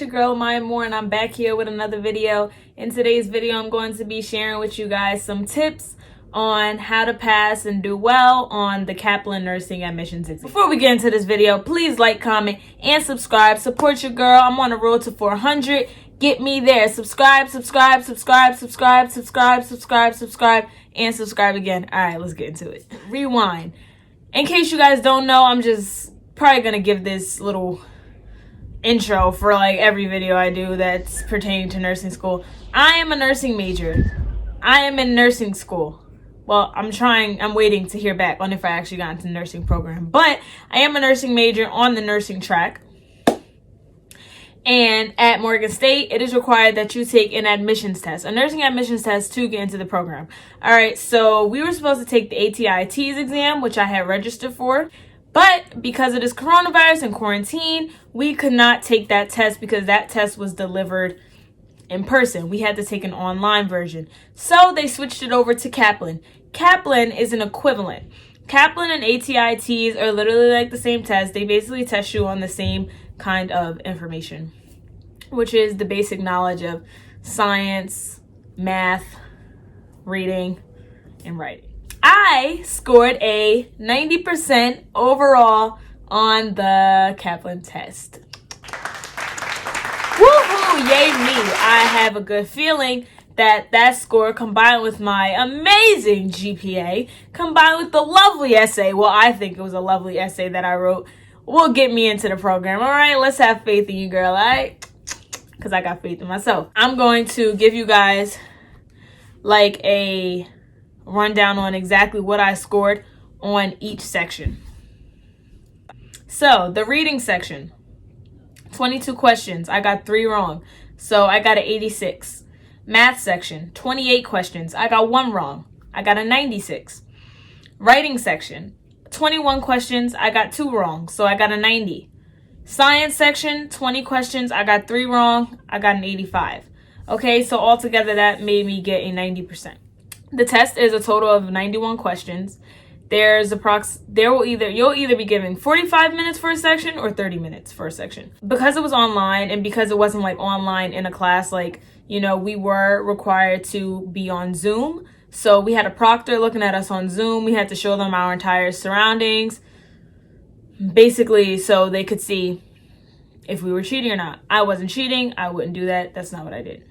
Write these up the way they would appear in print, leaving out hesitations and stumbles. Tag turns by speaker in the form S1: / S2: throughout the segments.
S1: your girl Maya Moore, and I'm back here with another video. In today's video, I'm going to be sharing with you guys some tips on how to pass and do well on the Kaplan nursing admissions exam. Before we get into this video, please like, comment, and subscribe. Support your girl. I'm on the road to 400. Get me there. Subscribe, subscribe, subscribe, subscribe, subscribe, subscribe, subscribe, and subscribe again. All right, let's get into it. Rewind. In case you guys don't know, I'm just probably going to give this little intro for like every video I do that's pertaining to nursing school. I am a nursing major. I am in nursing school. Well, I'm waiting to hear back on if I actually got into the nursing program. But I am a nursing major on the nursing track. And at Morgan State, it is required that you take an admissions test, a nursing admissions test to get into the program. All right, so we were supposed to take the ATITs exam, which I had registered for. But because of this coronavirus and quarantine, we could not take that test because that test was delivered in person. We had to take an online version. So they switched it over to Kaplan. Kaplan is an equivalent. Kaplan and ATITs are literally like the same test. They basically test you on the same kind of information, which is the basic knowledge of science, math, reading, and writing. I scored a 90% overall on the Kaplan test. Woohoo! Yay me! I have a good feeling that that score combined with my amazing GPA, combined with the lovely essay, well, I think it was a lovely essay that I wrote, will get me into the program. All right, let's have faith in you, girl, all right? Because I got faith in myself. I'm going to give you guys like a rundown on exactly what I scored on each section. So, the reading section, 22 questions. I got 3 wrong, so I got an 86. Math section, 28 questions. I got 1 wrong. I got a 96. Writing section, 21 questions. I got 2 wrong, so I got a 90. Science section, 20 questions. I got 3 wrong. I got an 85. Okay, so altogether that made me get a 90%. The test is a total of 91 questions. You'll either be given 45 minutes for a section or 30 minutes for a section. Because it was online and because it wasn't like online in a class, like, you know, we were required to be on Zoom. So we had a proctor looking at us on Zoom. We had to show them our entire surroundings, basically so they could see if we were cheating or not. I wasn't cheating. I wouldn't do that. That's not what I did.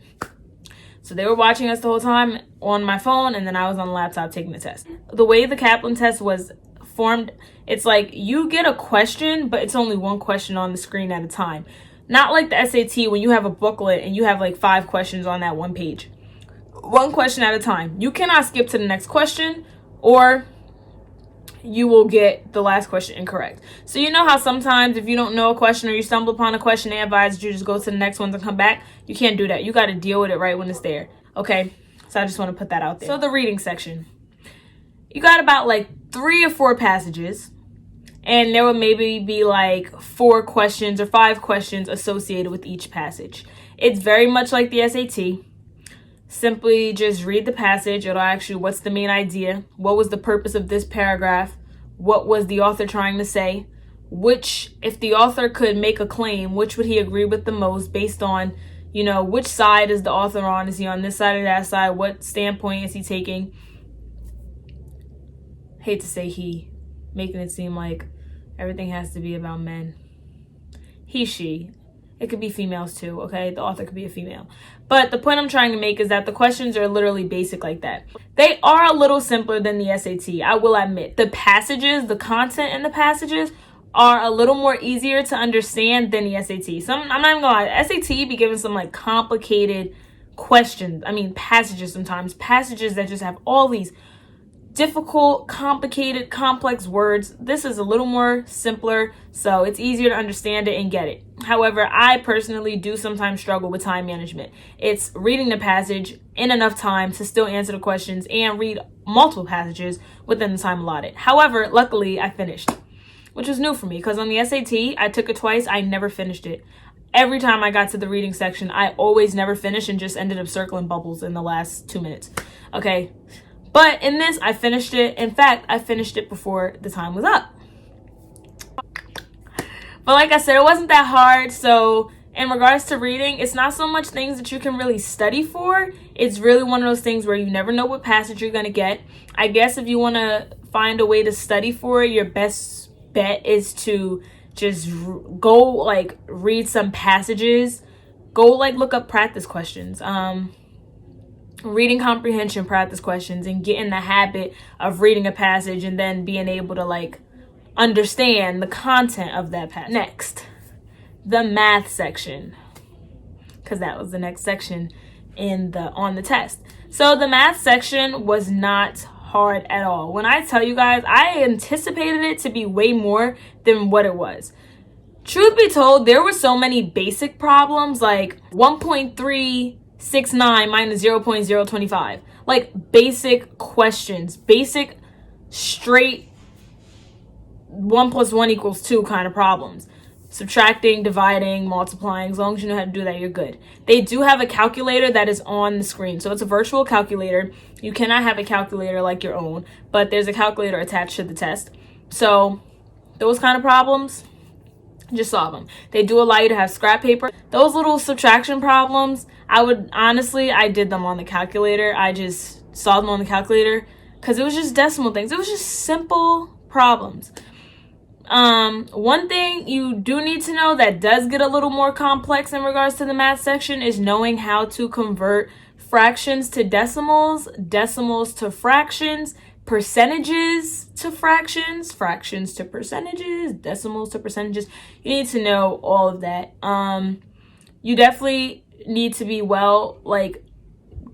S1: So they were watching us the whole time on my phone, and then I was on the laptop taking the test. The way the Kaplan test was formed, it's like you get a question, but it's only one question on the screen at a time. Not like the SAT when you have a booklet and you have like 5 questions on that one page. One question at a time. You cannot skip to the next question or you will get the last question incorrect. So you know how sometimes if you don't know a question or you stumble upon a question, they advise you just go to the next ones and come back? You can't do that. You got to deal with it right when it's there. Okay? So I just want to put that out there. So the reading section. You got about like 3 or 4 passages. And there will maybe be like 4 questions or 5 questions associated with each passage. It's very much like the SAT. Simply just read the passage. It'll ask you what's the main idea, what was the purpose of this paragraph, what was the author trying to say, if the author could make a claim, which would he agree with the most based on, you know, which side is the author on? Is he on this side or that side? What standpoint is he taking? Hate to say he, making it seem like everything has to be about men. He, she. It could be females too, okay? The author could be a female. But the point I'm trying to make is that the questions are literally basic like that. They are a little simpler than the SAT, I will admit. The passages, the content in the passages are a little more easier to understand than the SAT. I'm not even gonna lie, the SAT be giving some like complicated questions. I mean, passages sometimes. Passages that just have all these difficult, complicated, complex words. This is a little more simpler, so it's easier to understand it and get it. However, I personally do sometimes struggle with time management. It's reading the passage in enough time to still answer the questions and read multiple passages within the time allotted. However, luckily, I finished, which was new for me because on the SAT, I took it twice. I never finished it. Every time I got to the reading section, I always never finished and just ended up circling bubbles in the last 2 minutes. Okay. But in this, I finished it. In fact, I finished it before the time was up. But like I said, it wasn't that hard. So in regards to reading, it's not so much things that you can really study for. It's really one of those things where you never know what passage you're going to get. I guess if you want to find a way to study for it, your best bet is to just go like read some passages. Go like look up practice questions. Reading comprehension practice questions, and get in the habit of reading a passage and then being able to like understand the content of that passage. Next, the math section, because that was the next section on the test. So the math section was not hard at all. When I tell you guys, I anticipated it to be way more than what it was. Truth be told, there were so many basic problems like 1.369 minus 0.025. Like basic questions, basic straight 1 + 1 = 2 kind of problems. Subtracting, dividing, multiplying. As long as you know how to do that, you're good. They do have a calculator that is on the screen. So it's a virtual calculator. You cannot have a calculator like your own, but there's a calculator attached to the test. So those kind of problems, just solve them. They do allow you to have scrap paper. Those little subtraction problems, I did them on the calculator. I just solved them on the calculator because it was just decimal things. It was just simple problems. One thing you do need to know that does get a little more complex in regards to the math section is knowing how to convert fractions to decimals, decimals to fractions, percentages to fractions, fractions to percentages, decimals to percentages. You need to know all of that. You definitely need to be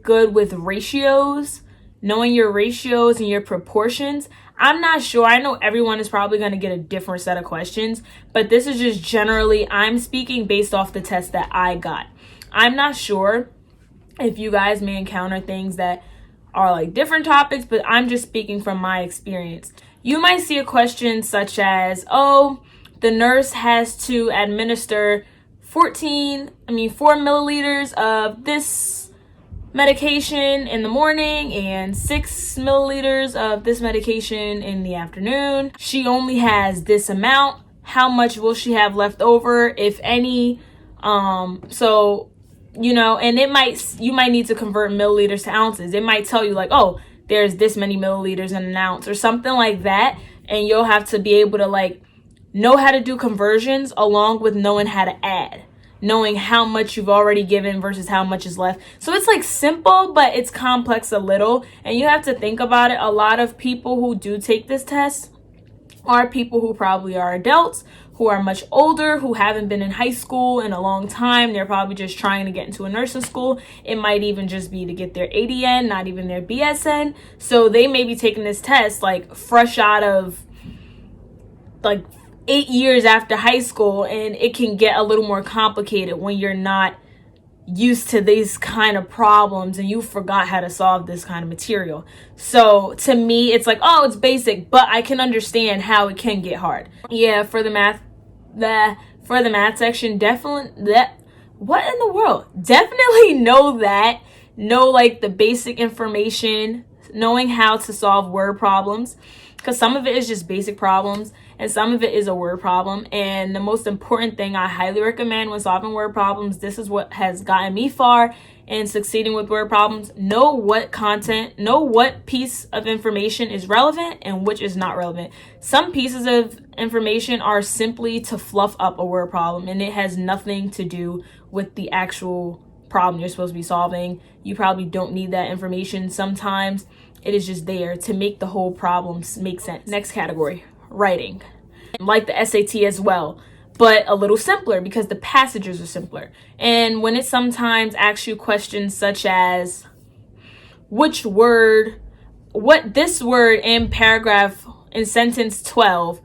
S1: good with ratios, knowing your ratios and your proportions. I'm not sure. I know everyone is probably going to get a different set of questions, but this is just generally, I'm speaking based off the test that I got. I'm not sure if you guys may encounter things that are like different topics, but I'm just speaking from my experience. You might see a question such as, oh, the nurse has to administer 4 milliliters of this medication in the morning and 6 milliliters of this medication in the afternoon. She only has this amount. How much will she have left over, if any? So, you know, and you might need to convert milliliters to ounces. It might tell you like, oh, there's this many milliliters in an ounce or something like that. And you'll have to be able to like know how to do conversions along with knowing how to add, knowing how much you've already given versus how much is left. So it's like simple, but it's complex a little. And you have to think about it. A lot of people who do take this test are people who probably are adults, who are much older, who haven't been in high school in a long time. They're probably just trying to get into a nursing school. It might even just be to get their ADN, not even their BSN. So they may be taking this test like fresh out of like 8 years after high school, and it can get a little more complicated when you're not used to these kind of problems and you forgot how to solve this kind of material. So to me, it's like, oh, it's basic, but I can understand how it can get hard. Yeah, for the math section, definitely what in the world? Definitely know like the basic information, knowing how to solve word problems, because some of it is just basic problems and some of it is a word problem. And the most important thing I highly recommend when solving word problems, this is what has gotten me far in succeeding with word problems: know what piece of information is relevant and which is not relevant. Some pieces of information are simply to fluff up a word problem, and it has nothing to do with the actual problem you're supposed to be solving. You probably don't need that information. Sometimes it is just there to make the whole problem make sense. Next category, writing. Like the SAT as well, but a little simpler because the passages are simpler. And when it sometimes asks you questions such as this word in paragraph in sentence 12,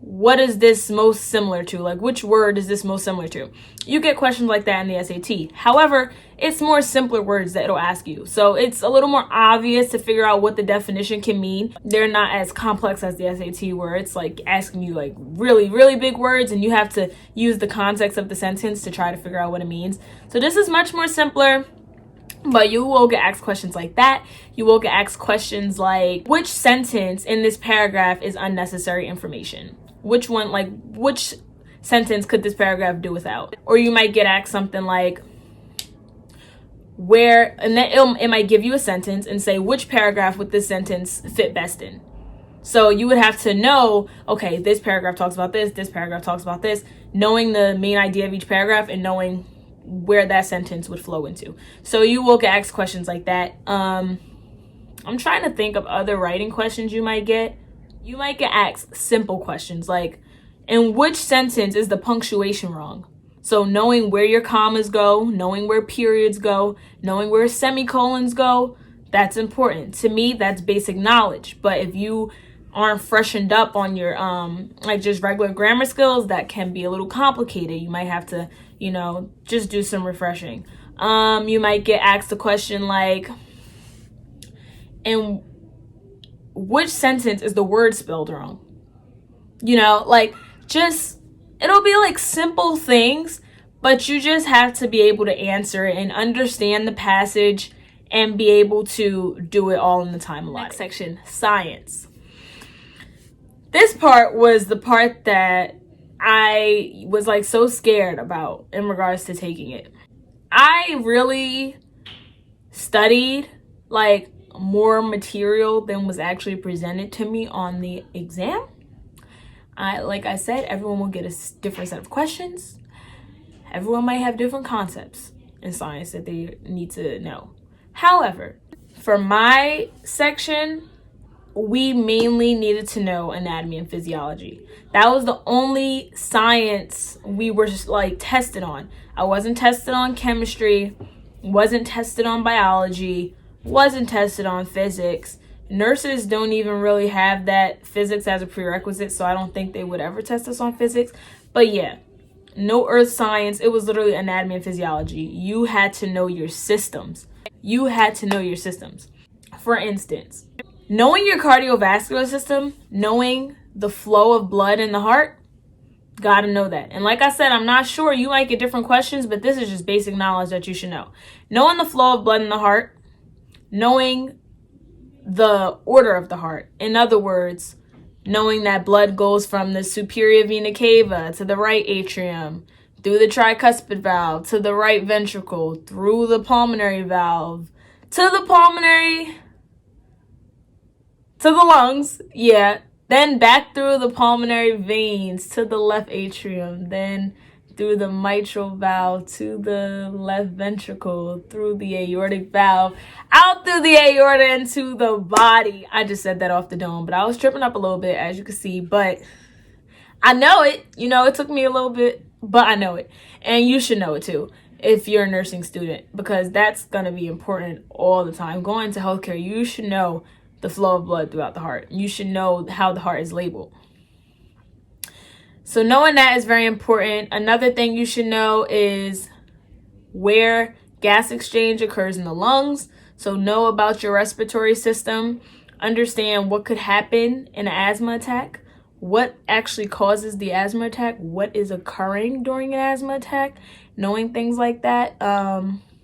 S1: what is this most similar to? Like, which word is this most similar to? You get questions like that in the SAT. However, it's more simpler words that it'll ask you. So it's a little more obvious to figure out what the definition can mean. They're not as complex as the SAT, where it's like asking you like really, really big words and you have to use the context of the sentence to try to figure out what it means. So this is much more simpler. But you will get asked questions like that. You will get asked questions like, which sentence in this paragraph is unnecessary information? Which sentence could this paragraph do without? Or you might get asked something like, where, and then it might give you a sentence and say, which paragraph would this sentence fit best in? So you would have to know, okay, this paragraph talks about this paragraph talks about this, knowing the main idea of each paragraph and knowing where that sentence would flow into. So you will get asked questions like that. I'm trying to think of other writing questions you might get. You might get asked simple questions like, in which sentence is the punctuation wrong? So knowing where your commas go, knowing where periods go, knowing where semicolons go, that's important. To me, that's basic knowledge. But if you aren't freshened up on your like just regular grammar skills, that can be a little complicated. You might have to, just do some refreshing. You might get asked a question like, in which sentence is the word spelled wrong? It'll be like simple things, but you just have to be able to answer it and understand the passage and be able to do it all in the time allotted. Next section, science. This part was the part that I was like so scared about in regards to taking it. I really studied like more material than was actually presented to me on the exam. Like I said, everyone will get a different set of questions. Everyone might have different concepts in science that they need to know. However, for my section, we mainly needed to know anatomy and physiology. That was the only science we were just like tested on. I wasn't tested on chemistry, wasn't tested on biology, wasn't tested on physics. Nurses don't even really have that physics as a prerequisite, so I don't think they would ever test us on physics. But yeah, no earth science. It was literally anatomy and physiology. You had to know your systems. For instance, knowing your cardiovascular system, knowing the flow of blood in the heart, gotta know that. And like I said, I'm not sure. You might get different questions, but this is just basic knowledge that you should know. Knowing the flow of blood in the heart, knowing the order of the heart. In other words, knowing that blood goes from the superior vena cava to the right atrium, through the tricuspid valve to the right ventricle, through the pulmonary valve, to the lungs, then back through the pulmonary veins to the left atrium, then through the mitral valve to the left ventricle, through the aortic valve, out through the aorta into the body. I just said that off the dome, but I was tripping up a little bit, as you can see, but I know it. It took me a little bit, but I know it. And you should know it too if you're a nursing student, because that's going to be important all the time. Going to healthcare, you should know the flow of blood throughout the heart. You should know how the heart is labeled. So knowing that is very important. Another thing you should know is where gas exchange occurs in the lungs. So know about your respiratory system. Understand what could happen in an asthma attack. What actually causes the asthma attack? What is occurring during an asthma attack? Knowing things like that.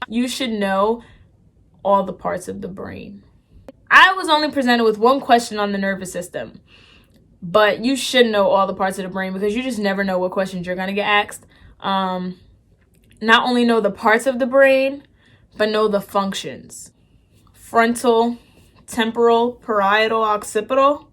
S1: You should know all the parts of the brain. I was only presented with one question on the nervous system. But you should know all the parts of the brain, because you just never know what questions you're going to get asked. Not only know the parts of the brain, but know the functions. Frontal, temporal, parietal, occipital.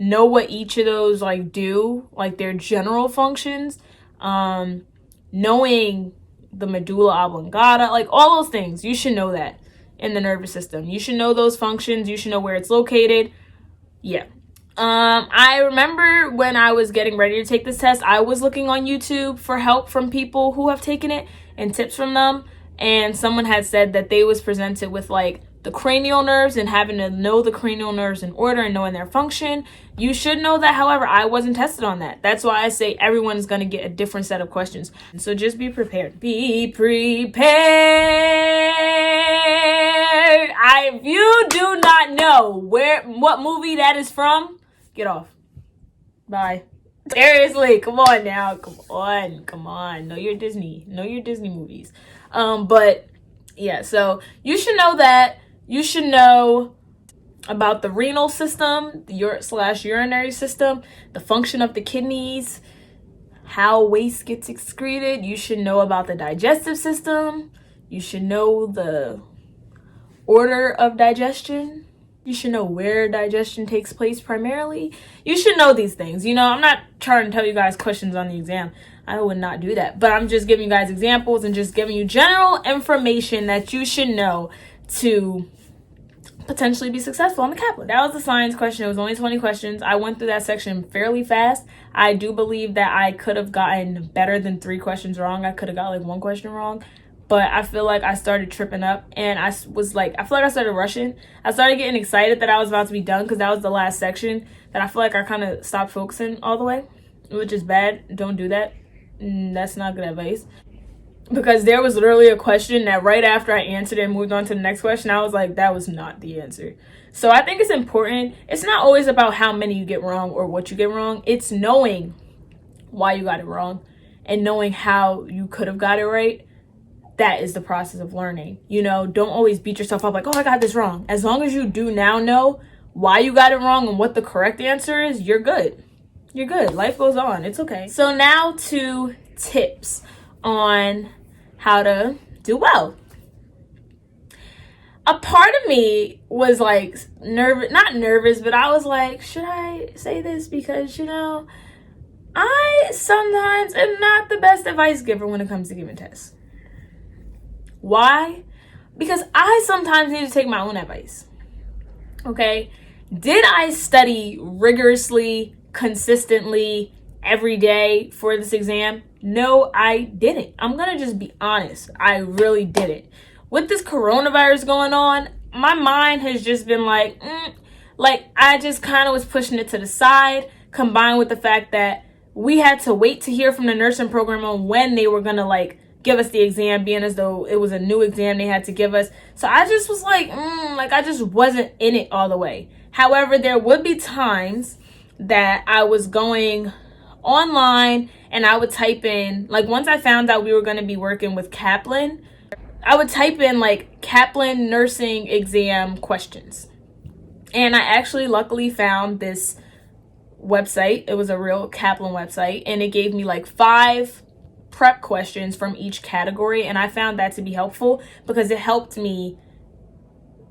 S1: Know what each of those do, their general functions. Knowing the medulla oblongata, all those things. You should know that in the nervous system. You should know those functions. You should know where it's located. Yeah. I remember when I was getting ready to take this test, I was looking on YouTube for help from people who have taken it and tips from them. And someone had said that they was presented with the cranial nerves and having to know the cranial nerves in order and knowing their function. You should know that. However, I wasn't tested on that. That's why I say everyone's going to get a different set of questions. So just be prepared. Be prepared. If you do not know what movie that is from, get off. Bye. Seriously, come on now. Come on. Know your Disney movies. But yeah, so you should know that. You should know about the renal system, the urinary system, the function of the kidneys, how waste gets excreted. You should know about the digestive system. You should know the order of digestion. You should know where digestion takes place primarily. You should know these things. You know, I'm not trying to tell you guys questions on the exam. I would not do that. But I'm just giving you guys examples and just giving you general information that you should know to potentially be successful on the Kaplan. That was the science question. It was only 20 questions. I went through that section fairly fast. I do believe that I could have gotten better than 3 questions wrong. I could have got like 1 question wrong. But I feel like I started tripping up and I feel like I started rushing. I started getting excited that I was about to be done because that was the last section that I feel like I kind of stopped focusing all the way, which is bad. Don't do that. That's not good advice. Because there was literally a question that right after I answered it and moved on to the next question, I was like, that was not the answer. So I think it's important. It's not always about how many you get wrong or what you get wrong. It's knowing why you got it wrong and knowing how you could have got it right. That is the process of learning. You know, don't always beat yourself up like, oh, I got this wrong. As long as you do now know why you got it wrong and what the correct answer is, you're good. You're good. Life goes on. It's okay. So now to tips on how to do well. A part of me was like not nervous, but I was like, should I say this? Because, you know, I sometimes am not the best advice giver when it comes to giving tests. Why? Because I sometimes need to take my own advice. Okay? Did I study rigorously, consistently, every day for this exam? No, I didn't. I'm gonna just be honest. I really didn't. With this coronavirus going on, my mind has just been like I just kind of was pushing it to the side, combined with the fact that we had to wait to hear from the nursing program on when they were gonna give us the exam, being as though it was a new exam they had to give us. So I just was like I just wasn't in it all the way. However, there would be times that I was going online and I would type in, once I found out we were going to be working with KAPLAN, I would type in KAPLAN nursing exam questions. And I actually luckily found this website. It was a real KAPLAN website, and it gave me 5 prep questions from each category, and I found that to be helpful because it helped me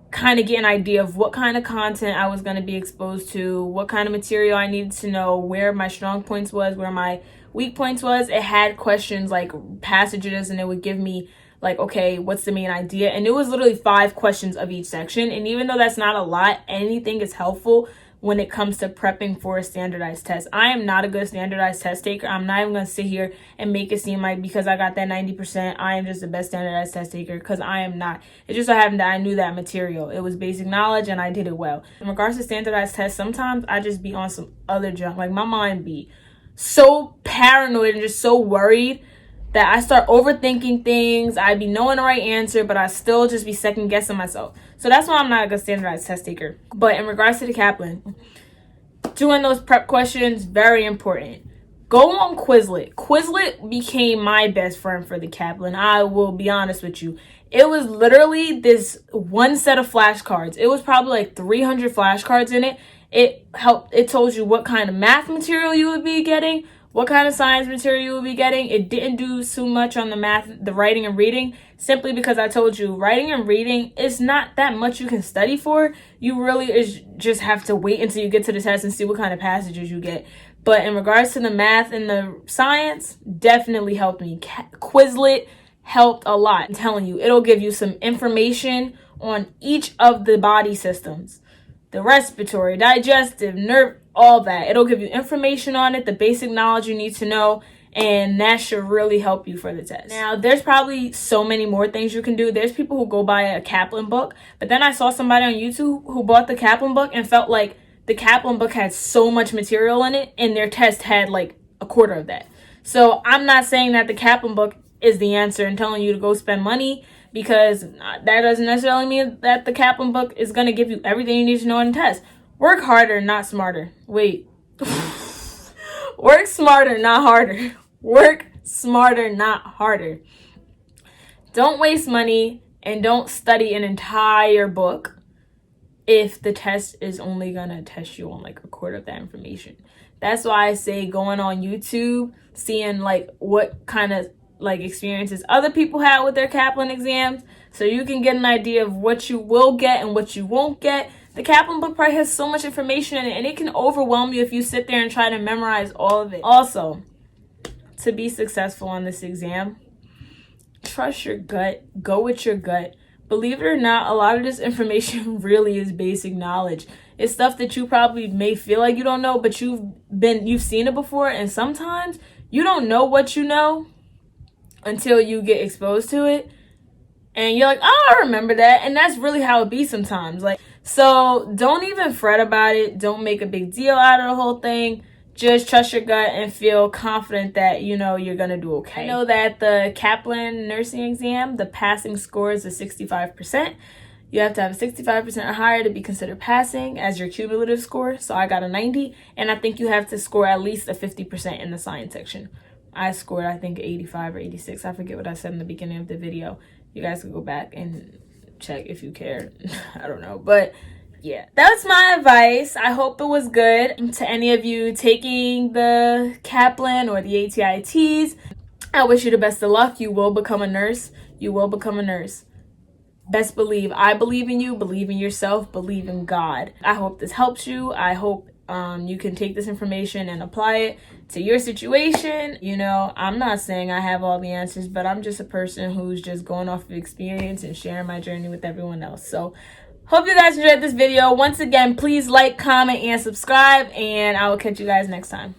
S1: kind of get an idea of what kind of content I was going to be exposed to, what kind of material I needed to know, where my strong points was, where my weak points was. It had questions like passages, and it would give me okay, what's the main idea? And it was literally 5 questions of each section. And even though that's not a lot, anything is helpful when it comes to prepping for a standardized test. I am not a good standardized test taker. I'm not even going to sit here and make it seem like because I got that 90%, I am just the best standardized test taker, because I am not. It just so happened that I knew that material. It was basic knowledge and I did it well. In regards to standardized tests, sometimes I just be on some other junk. My mind be so paranoid and just so worried that I start overthinking things. I be knowing the right answer, but I still just be second guessing myself. So that's why I'm not a good standardized test taker. But in regards to the Kaplan, doing those prep questions, very important. Go on Quizlet. Quizlet became my best friend for the Kaplan. I will be honest with you. It was literally this one set of flashcards. It was probably 300 flashcards in it. It told you what kind of math material you would be getting, what kind of science material you will be getting. It didn't do so much on the math, the writing and reading, simply because I told you writing and reading is not that much you can study for. You really just have to wait until you get to the test and see what kind of passages you get. But in regards to the math and the science, definitely helped me. Quizlet helped a lot. I'm telling you, it'll give you some information on each of the body systems. The respiratory, digestive, nerve, all that. It'll give you information on it, the basic knowledge you need to know, and that should really help you for the test. Now, there's probably so many more things you can do. There's people who go buy a Kaplan book, but then I saw somebody on YouTube who bought the Kaplan book and felt like the Kaplan book had so much material in it, and their test had a quarter of that. So I'm not saying that the Kaplan book is the answer and telling you to go spend money, because that doesn't necessarily mean that the Kaplan book is going to give you everything you need to know in the test. Work harder, not smarter. Wait. Work smarter, not harder. Work smarter, not harder. Don't waste money and don't study an entire book if the test is only going to test you on a quarter of that information. That's why I say going on YouTube, seeing like what kind of like experiences other people had with their Kaplan exams, so you can get an idea of what you will get and what you won't get. The Kaplan book probably has so much information in it, and it can overwhelm you if you sit there and try to memorize all of it. Also, to be successful on this exam, trust your gut. Go with your gut. Believe it or not, a lot of this information really is basic knowledge. It's stuff that you probably may feel like you don't know, but you've seen it before, and sometimes you don't know what you know until you get exposed to it. And you're like, oh, I remember that. And that's really how it be sometimes. Like, so don't even fret about it. Don't make a big deal out of the whole thing. Just trust your gut and feel confident that, you know, you're going to do okay. I know that the Kaplan nursing exam, the passing score is 65%. You have to have 65% or higher to be considered passing as your cumulative score. So I got a 90. And I think you have to score at least a 50% in the science section. I scored, I think, 85 or 86. I forget what I said in the beginning of the video. You guys can go back and check if you care. I don't know. But yeah, that's my advice. I hope it was good to any of you taking the Kaplan or the ATITs. I wish you the best of luck. You will become a nurse. You will become a nurse. Best believe. I believe in you. Believe in yourself. Believe in God. I hope this helps you. I hope you can take this information and apply it to your situation. You know, I'm not saying I have all the answers, but I'm just a person who's just going off of experience and sharing my journey with everyone else. So hope you guys enjoyed this video. Once again, please like, comment, and subscribe, and I will catch you guys next time.